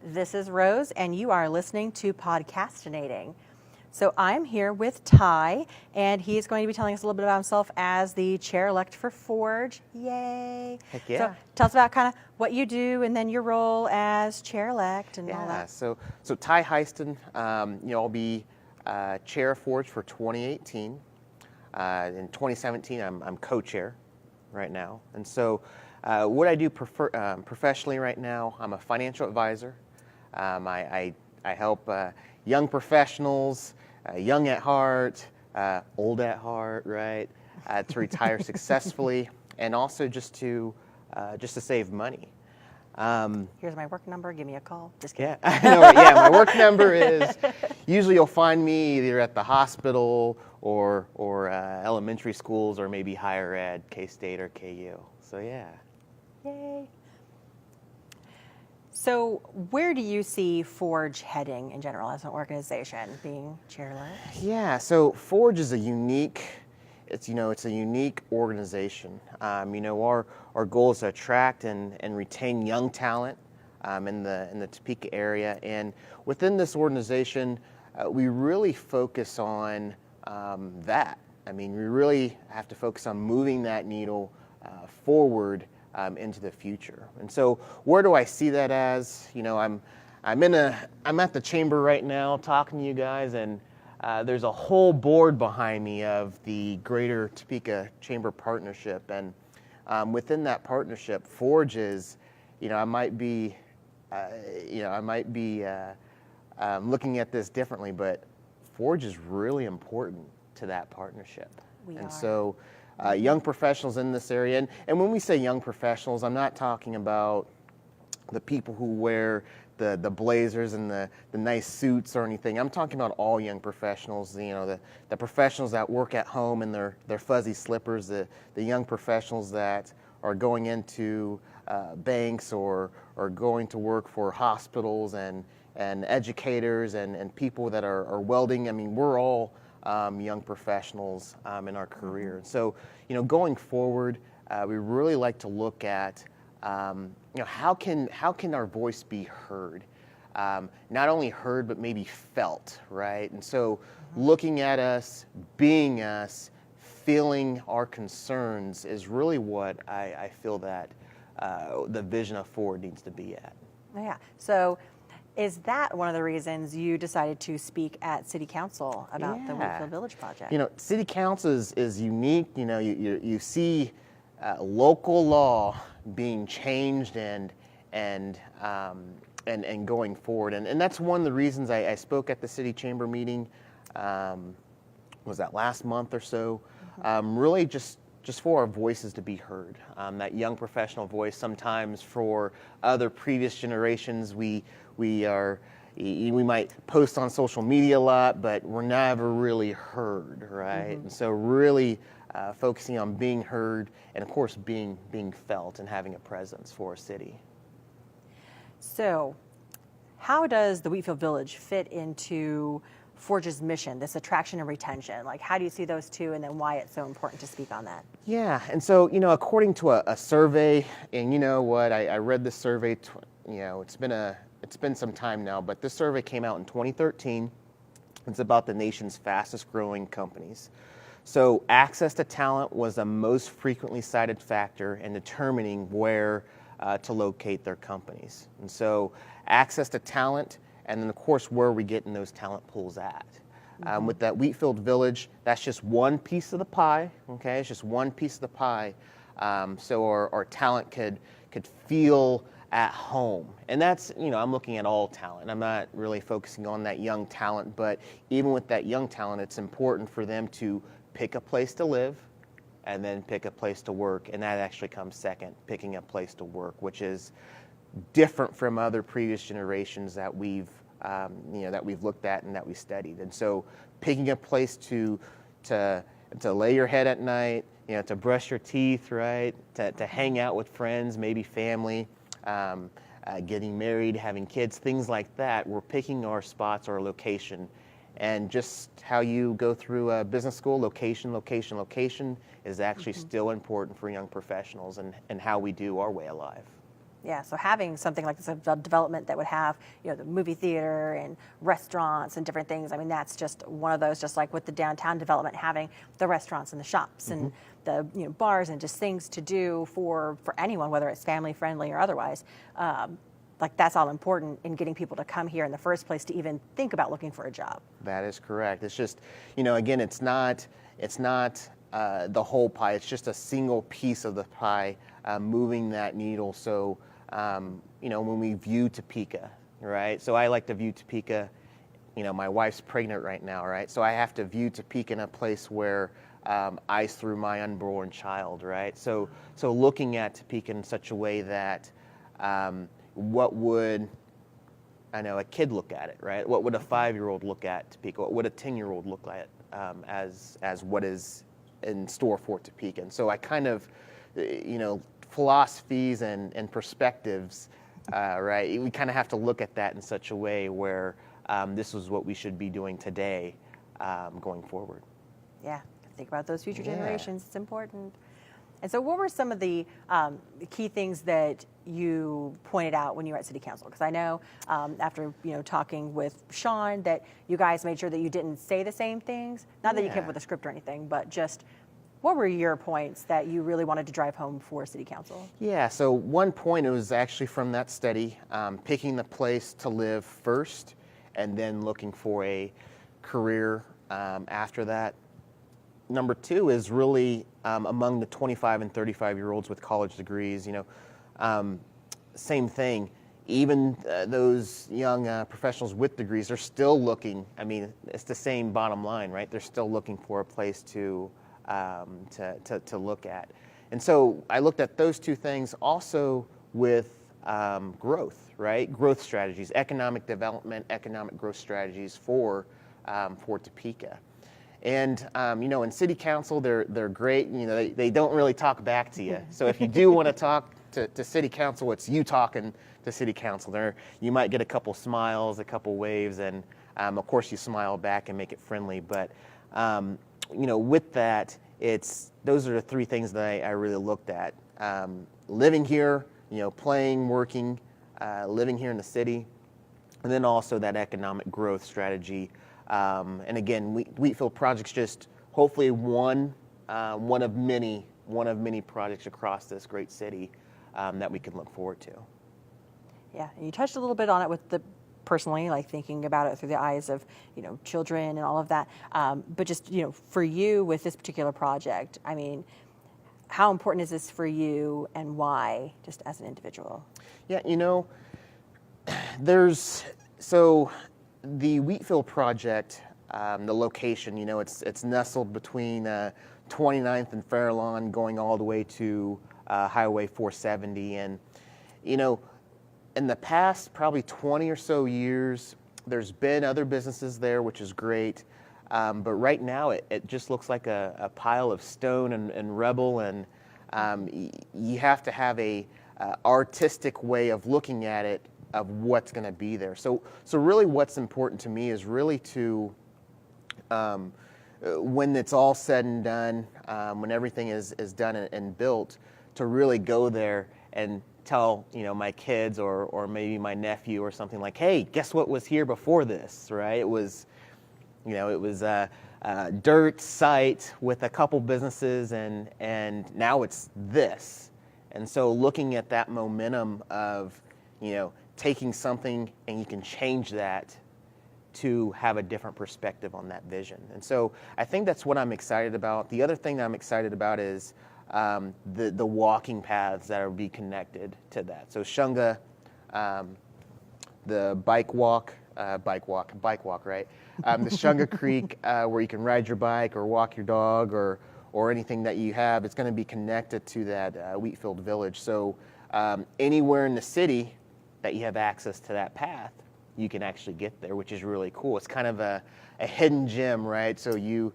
This is Rose, and you are listening to PODCASTINATIng. So I'm here with Ty, and he's going to be telling us a little bit about himself as the chair-elect for Forge. Yay! Heck yeah. So tell us about kind of what you do, and then your role as chair-elect and all that. So Ty Hysten, I'll be chair of Forge for 2018. In 2017, I'm co-chair right now, and so what I do professionally right now, I'm a financial advisor. I help young professionals, young at heart, old at heart, right, to retire successfully, and also just to save money. Here's my work number. Give me a call. Just kidding. Yeah, I know, right? Yeah, my work number is, usually you'll find me either at the hospital or elementary schools, or maybe higher ed, K-State or KU. So yeah. Yay. So where do you see Forge heading in general as an organization, being chair-elect? Yeah, so Forge is a unique organization. Our goal is to attract and retain young talent in the Topeka area, and within this organization, we really focus on that. I mean, we really have to focus on moving that needle forward into the future. And so, where do I see that as? I'm at the chamber right now talking to you guys, and there's a whole board behind me of the Greater Topeka Chamber Partnership, and within that partnership, Forge is, I might be looking at this differently, but Forge is really important to that partnership. So young professionals in this area, and when we say young professionals, I'm not talking about the people who wear the blazers and the nice suits or anything. I'm talking about all young professionals, the professionals that work at home in their fuzzy slippers, the young professionals that are going into banks or going to work for hospitals and educators and people that are welding. I mean, we're all young professionals in our career. So, going forward, we really like to look at, how can our voice be heard? Not only heard, but maybe felt, right? And so, looking at us, being us, feeling our concerns is really what I feel that the vision of Forward needs to be at. Yeah. So, is that one of the reasons you decided to speak at City Council about the Wheatfield Village project? City Council is unique. You see local law being changed and going forward, and that's one of the reasons I spoke at the City Chamber meeting. Was that last month or so? Really just for our voices to be heard. That young professional voice. Sometimes for other previous generations, we might post on social media a lot, but we're never really heard, right? And so really focusing on being heard, and of course being felt and having a presence for a city. So how does the Wheatfield Village fit into Forge's mission, this attraction and retention? Like, how do you see those two, and then why it's so important to speak on that? Yeah, and so, according to a survey, and I read this survey, it's been some time now, but this survey came out in 2013. It's about the nation's fastest growing companies. So access to talent was the most frequently cited factor in determining where to locate their companies. And so access to talent, and then of course where are we getting those talent pools at. With that Wheatfield Village, that's just one piece of the pie, okay? It's just one piece of the pie. So our talent could feel at home. And that's, I'm looking at all talent. I'm not really focusing on that young talent, but even with that young talent, it's important for them to pick a place to live and then pick a place to work. And that actually comes second, picking a place to work, which is different from other previous generations that we've looked at and that we studied. And so picking a place to lay your head at night, to brush your teeth, right? To hang out with friends, maybe family, getting married, having kids, things like that. We're picking our spots, our location. And just how you go through a business school, location is actually still important for young professionals and how we do our way of life. Yeah, so having something like this, a development that would have, the movie theater and restaurants and different things. I mean, that's just one of those, just like with the downtown development, having the restaurants and the shops and the bars and just things to do for anyone, whether it's family friendly or otherwise. Like that's all important in getting people to come here in the first place to even think about looking for a job. That is correct. It's just, again, it's not the whole pie. It's just a single piece of the pie, moving that needle. So, when we view Topeka, right? So I like to view Topeka, my wife's pregnant right now, right? So I have to view Topeka in a place where I threw my unborn child, right? So looking at Topeka in such a way that what would a kid look at it, right? What would a 5-year-old look at Topeka? What would a 10-year-old look at as what is in store for Topeka? And so I kind of, philosophies and perspectives, right? We kind of have to look at that in such a way where this is what we should be doing today, going forward. Yeah, think about those future generations. It's important. And so what were some of the key things that you pointed out when you were at City Council? Because I know after talking with Sean that you guys made sure that you didn't say the same things. Not that you came up with a script or anything, but just what were your points that you really wanted to drive home for City Council? Yeah, so one point, it was actually from that study, picking the place to live first and then looking for a career after that. Number 2 is really among the 25 and 35-year-olds with college degrees, same thing. Even those young professionals with degrees are still looking. I mean, it's the same bottom line, right? They're still looking for a place to look at. And so I looked at those 2 things also with growth, right? Growth strategies, economic development, economic growth strategies for Topeka. And, in City Council, they're great. They don't really talk back to you. So if you do want to talk to City Council, it's you talking to City Council. You might get a couple smiles, a couple waves, and, of course, you smile back and make it friendly. But, with that, those are the 3 things that I really looked at. Living here, playing, working, living here in the city, and then also that economic growth strategy. And again, Wheatfield Project's just hopefully one of many projects across this great city that we can look forward to. Yeah, and you touched a little bit on it with personally, like thinking about it through the eyes of children and all of that. But just for you with this particular project, I mean, how important is this for you and why, just as an individual? Yeah, the Wheatfield Project, the location, it's nestled between 29th and Fairlawn, going all the way to Highway 470. And, in the past probably 20 or so years, there's been other businesses there, which is great. But right now, it just looks like a pile of stone and rubble. And you have to have a artistic way of looking at it, of what's going to be there. So really what's important to me is really to, when it's all said and done, when everything is done and built, to really go there and tell, my kids or maybe my nephew or something like, hey, guess what was here before this, right? It was a dirt site with a couple businesses and now it's this. And so looking at that momentum of, taking something and you can change that to have a different perspective on that vision. And so I think that's what I'm excited about. The other thing that I'm excited about is the walking paths that will be connected to that. So Shunga, the bike walk, right? The Shunga Creek, where you can ride your bike or walk your dog or anything that you have, it's going to be connected to that Wheatfield Village. So anywhere in the city that you have access to that path, you can actually get there, which is really cool. It's kind of a hidden gem, right? So you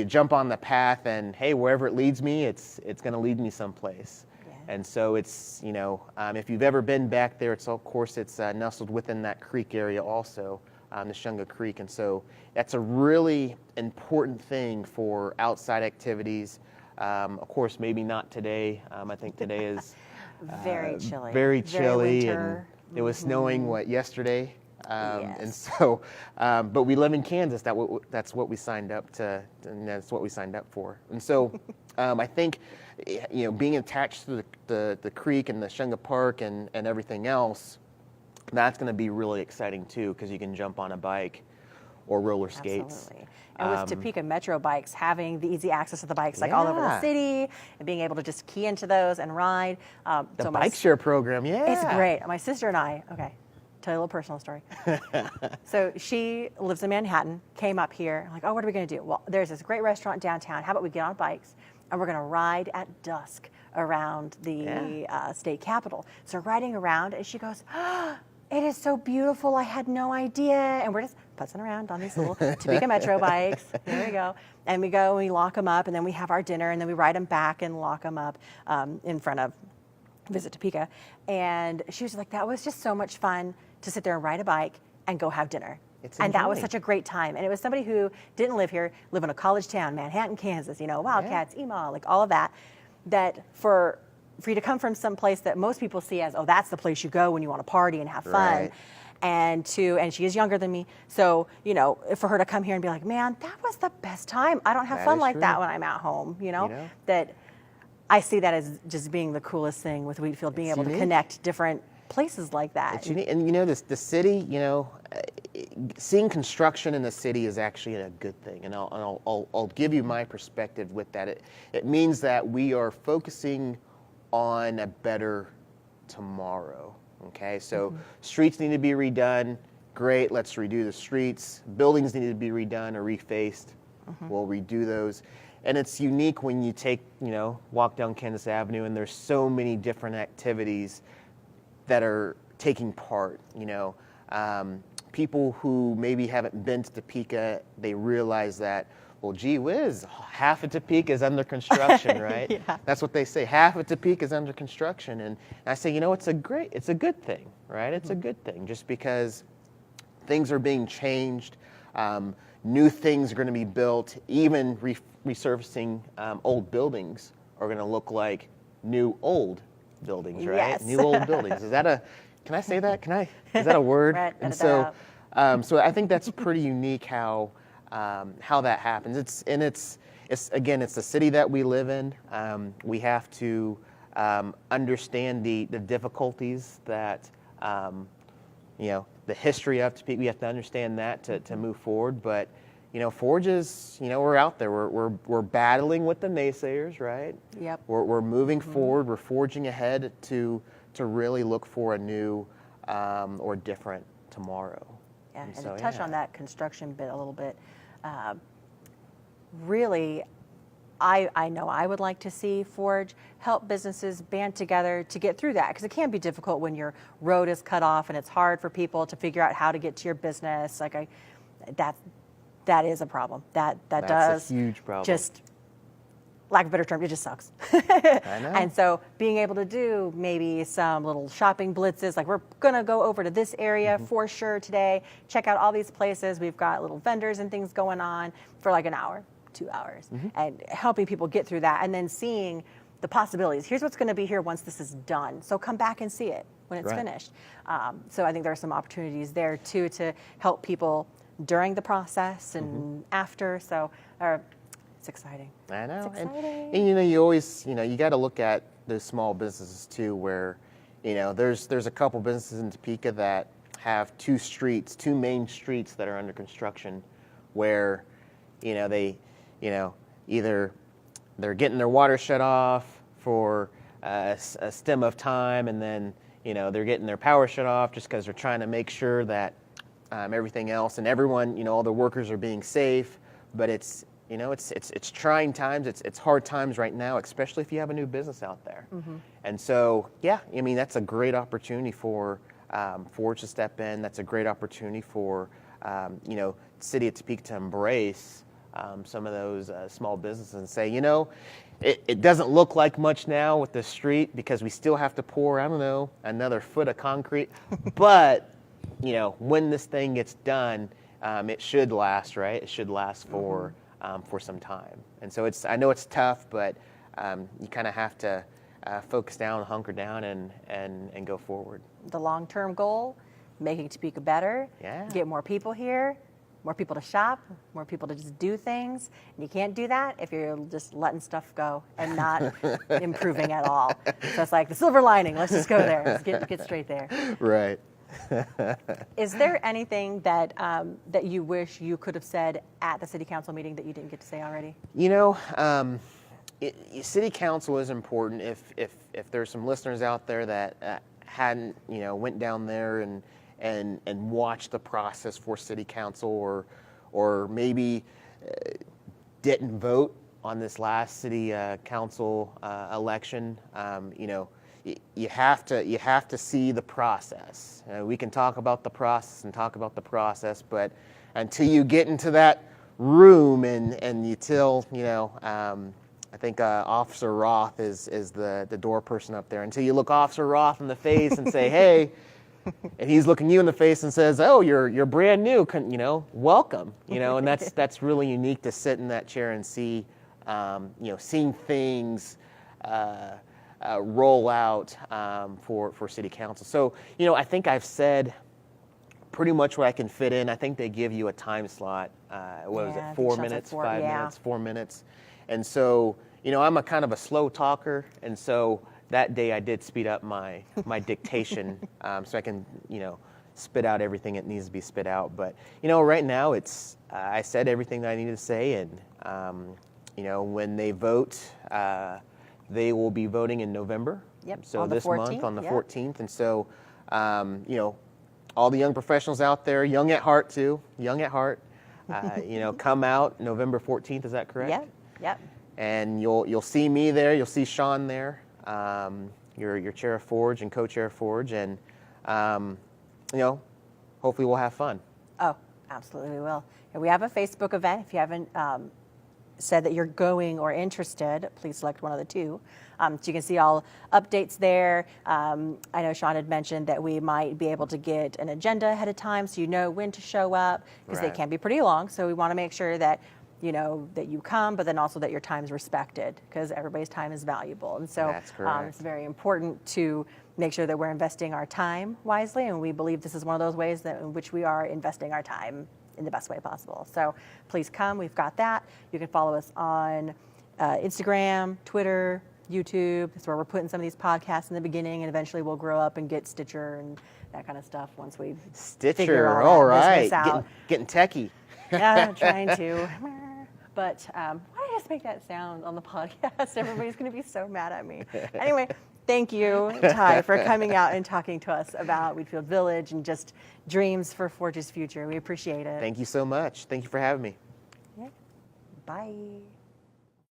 jump on the path and, hey, wherever it leads me, it's going to lead me someplace. Yeah. And so it's, if you've ever been back there, it's nestled within that creek area also, the Shunga Creek. And so that's a really important thing for outside activities. Of course, maybe not today. I think today is Very chilly. Very chilly, winter. and it was snowing yesterday. Yes. And so, but we live in Kansas. That's what we signed up to, and that's what we signed up for. And so, I think, being attached to the creek and the Shunga Park and everything else, that's going to be really exciting too, because you can jump on a bike or roller skates. Absolutely. And with Topeka Metro bikes, having the easy access to the bikes like all over the city and being able to just key into those and ride. The bike share program, It's great. My sister and I, tell you a little personal story. So she lives in Manhattan, came up here, like, oh, what are we going to do? Well, there's this great restaurant downtown. How about we get on bikes and we're going to ride at dusk around the state capitol. So we're riding around and she goes, oh, it is so beautiful. I had no idea. And we're just putzing around on these little Topeka Metro bikes. There we go. And we go and we lock them up and then we have our dinner and then we ride them back and lock them up in front of Visit Topeka. And she was like, that was just so much fun to sit there and ride a bike and go have dinner. And that was such a great time. And it was somebody who didn't live here, live in a college town, Manhattan, Kansas, Wildcats, Emaw, like all of that, that for you to come from some place that most people see as, oh, that's the place you go when you want to party and have fun. Right. And she is younger than me. So, for her to come here and be like, man, that was the best time. I don't have fun like that when I'm at home, that I see that as just being the coolest thing with Wheatfield, being able to connect different places like that. It's unique. And the city, seeing construction in the city is actually a good thing. And I'll give you my perspective with that. It means that we are focusing on a better tomorrow. Okay, so streets need to be redone. Great, let's redo the streets. Buildings need to be redone or refaced. We'll redo those. And it's unique when you walk down Kansas Avenue and there's so many different activities that are taking part. People who maybe haven't been to Topeka, they realize that, well, gee whiz, half of Topeka is under construction, right? Yeah. That's what they say. Half of Topeka is under construction. And I say, it's a good thing, right? It's a good thing just because things are being changed. New things are going to be built. Even resurfacing old buildings are going to look like new old buildings, right? Yes. New old buildings. Can I say that? Is that a word? And so I think that's pretty unique how that happens. It's the city that we live in. We have to understand the difficulties that the history of Topeka. We have to understand that to move forward. But Forges, we're out there. We're battling with the naysayers, right? Yep. We're moving forward. We're forging ahead to really look for a new or different tomorrow. Yeah, and to touch on that construction bit a little bit, really, I know I would like to see Forge help businesses band together to get through that, because it can be difficult when your road is cut off and it's hard for people to figure out how to get to your business. That is a problem. That's a huge problem. Just, lack of a better term, it just sucks. I know. And so being able to do maybe some little shopping blitzes, like we're going to go over to this area for sure today, check out all these places. We've got little vendors and things going on for like an hour, 2 hours, and helping people get through that, and then seeing the possibilities. Here's what's going to be here once this is done. So come back and see it when it's finished. So I think there are some opportunities there too to help people during the process and after. So it's exciting. I know. It's exciting. And you always, you got to look at those small businesses too, where, there's a couple businesses in Topeka that have two main streets that are under construction, where, they, either they're getting their water shut off for a stem of time, and then, they're getting their power shut off just because they're trying to make sure that everything else and everyone, all the workers are being safe. But it's trying times. It's hard times right now, especially if you have a new business out there. And so, that's a great opportunity for Forge to step in. That's a great opportunity for City of Topeka to embrace some of those small businesses and say, it doesn't look like much now with the street because we still have to pour, another foot of concrete. But when this thing gets done, it should last, right? It should last for some time. And so I know it's tough, but you kind of have to focus down, hunker down, and go forward. The long-term goal, making Topeka better, Yeah. get more people here, more people to shop, more people to just do things. And you can't do that if you're just letting stuff go and not improving at all. So it's like the silver lining. Let's just go there. Let's get straight there. Right. Is there anything that that you wish you could have said at the city council meeting that you didn't get to say already? You know, city council is important. If there's some listeners out there that hadn't, went down there and watched the process for city council, or maybe didn't vote on this last city council election, you have to see the process. We can talk about the process, but until you get into that room and you tell, I think Officer Roth is the door person up there. Until you look Officer Roth in the face and say, "Hey," and he's looking you in the face and says, "Oh, you're brand new, welcome." And that's really unique to sit in that chair and see, seeing things roll out for city council. So, I think I've said pretty much what I can fit in. I think they give you a time slot. What was it? 4 minutes, 5 minutes, 4 minutes. And so, I'm a kind of a slow talker, and so that day I did speed up my dictation so I can, spit out everything that needs to be spit out. But, right now it's I said everything that I needed to say, and when they vote, they will be voting in November. Yep. So on the this 14th, month on the yep. 14th, and so all the young professionals out there, young at heart too, come out November 14th. Is that correct? Yep. And you'll see me there. You'll see Sean there. Your chair of Forge and co-chair of Forge, and hopefully we'll have fun. Oh, absolutely we will. And we have a Facebook event. If you haven't said that you're going or interested, please select one of the two. So you can see all updates there. I know Sean had mentioned that we might be able to get an agenda ahead of time so you know when to show up, because they Right. can be pretty long. So we want to make sure that that you come, but then also that your time is respected, because everybody's time is valuable. And so That's correct. it's very important to make sure that we're investing our time wisely, and we believe this is one of those ways in which we are investing our time in the best way possible. So please come. We've got that. You can follow us on Instagram, Twitter, YouTube. That's where we're putting some of these podcasts in the beginning, and eventually we'll grow up and get Stitcher and that kind of stuff once we figure Stitcher, all all that right, business out. getting techie. Yeah, trying to. But why did I just make that sound on the podcast? Everybody's going to be so mad at me. Anyway, thank you, Ty, for coming out and talking to us about Wheatfield Village and just dreams for Forge's future. We appreciate it. Thank you so much. Thank you for having me. Yeah. Bye.